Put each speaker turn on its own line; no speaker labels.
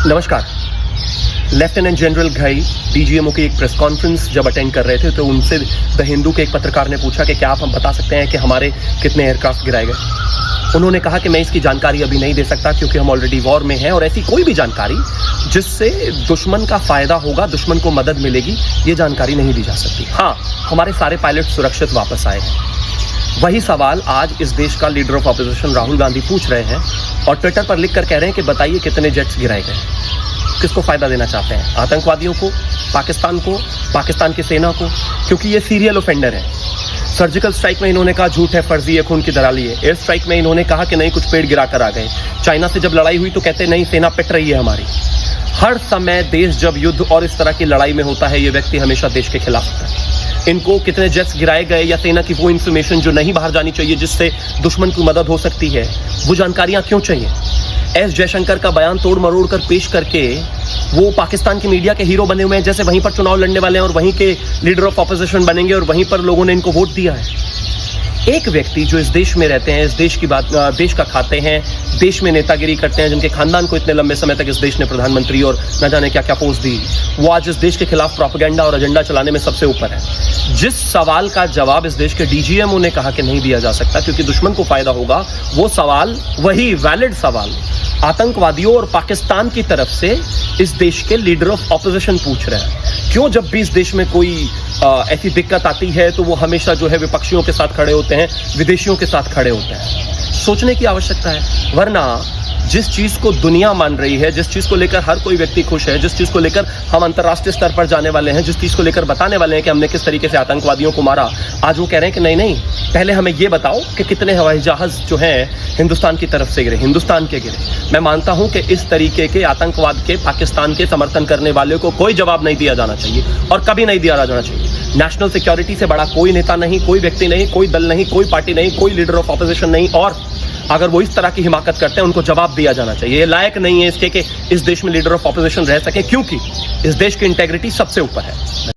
नमस्कार। Lieutenant general Ghai DGMO की एक प्रेस कॉन्फ्रेंस जब अटेंड कर रहे थे तो उनसे द हिंदू के एक पत्रकार ने पूछा कि क्या आप हम बता सकते हैं कि हमारे कितने एयरक्राफ्ट गिराए गए। उन्होंने कहा कि मैं इसकी जानकारी अभी नहीं दे सकता क्योंकि हम ऑलरेडी वॉर में हैं और ऐसी कोई भी जानकारी जिससे दुश्मन का फायदा होगा, दुश्मन को मदद मिलेगी, ये जानकारी नहीं दी जा सकती। हाँ, हमारे सारे पायलट सुरक्षित वापस आए हैं। वही सवाल आज इस देश का leader of opposition Rahul Gandhi पूछ रहे हैं और ट्विटर पर लिखकर कह रहे हैं कि बताइए कितने जेट्स गिराए गए। किसको फायदा देना चाहते हैं? आतंकवादियों को, पाकिस्तान की सेना को, क्योंकि ये सीरियल ऑफेंडर है। सर्जिकल स्ट्राइक में इन्होंने कहा झूठ है, फर्जी है, खून की दलाली है। एयर स्ट्राइक में इन्होंने कहा कि नहीं, कुछ पेड़ गिरा कर आ गए। चाइना से जब लड़ाई हुई तो कहते नहीं, सेना पिट रही है हमारी। हर समय देश जब युद्ध और इस तरह की लड़ाई में होता है, ये व्यक्ति हमेशा देश के खिलाफ होता है। इनको कितने जेट्स गिराए गए या सेना की वो इंफॉर्मेशन जो नहीं बाहर जानी चाहिए जिससे दुश्मन की मदद हो सकती है, वो जानकारियां क्यों चाहिए? एस जयशंकर का बयान तोड़ मरोड़ कर पेश करके वो पाकिस्तान की मीडिया के हीरो बने हुए हैं, जैसे वहीं पर चुनाव लड़ने वाले हैं और वहीं के लीडर ऑफ ऑपोजिशन बनेंगे और वहीं पर लोगों ने इनको वोट दिया है। एक व्यक्ति जो इस देश में रहते हैं, इस देश की बात, देश का खाते हैं, देश में नेतागिरी करते हैं, जिनके खानदान को इतने लंबे समय तक इस देश ने प्रधानमंत्री और न जाने क्या क्या पोस्ट दी, वो आज इस देश के खिलाफ प्रोपेगेंडा और एजेंडा चलाने में सबसे ऊपर है। जिस सवाल का जवाब इस देश के डीजीएमओ ने कहा कि नहीं दिया जा सकता क्योंकि दुश्मन को फायदा होगा, वो सवाल, वही वैलिड सवाल आतंकवादियों और पाकिस्तान की तरफ से इस देश के लीडर ऑफ ऑपोजिशन पूछ रहे हैं। क्यों जब भी इस देश में कोई ऐसी दिक्कत आती है तो वो हमेशा जो है विपक्षियों के साथ खड़े होते हैं, विदेशियों के साथ खड़े होते हैं? सोचने की आवश्यकता है। वरना जिस चीज को दुनिया मान रही है, जिस चीज को लेकर हर कोई व्यक्ति खुश है, जिस चीज को लेकर हम अंतर्राष्ट्रीय स्तर पर जाने वाले हैं, जिस चीज को लेकर बताने वाले हैं कि हमने किस तरीके से आतंकवादियों को मारा, आज वो कह रहे हैं कि नहीं, पहले हमें ये बताओ कि कितने हवाई जहाज जो हैं हिंदुस्तान की तरफ से गिरे, हिंदुस्तान के गिरे। मैं मानता हूं कि इस तरीके के आतंकवाद के पाकिस्तान के समर्थन करने वाले को कोई जवाब नहीं दिया जाना चाहिए और कभी नहीं दिया जाना चाहिए। नेशनल सिक्योरिटी से बड़ा कोई नेता नहीं, कोई व्यक्ति नहीं, कोई दल नहीं, कोई पार्टी नहीं, कोई लीडर ऑफ ऑपोजिशन नहीं, और अगर वो इस तरह की हिमाकत करते हैं उनको जवाब दिया जाना चाहिए। ये लायक नहीं है इसके कि इस देश में लीडर ऑफ ऑपोजिशन रह सके, क्योंकि इस देश की इंटेग्रिटी सबसे ऊपर है।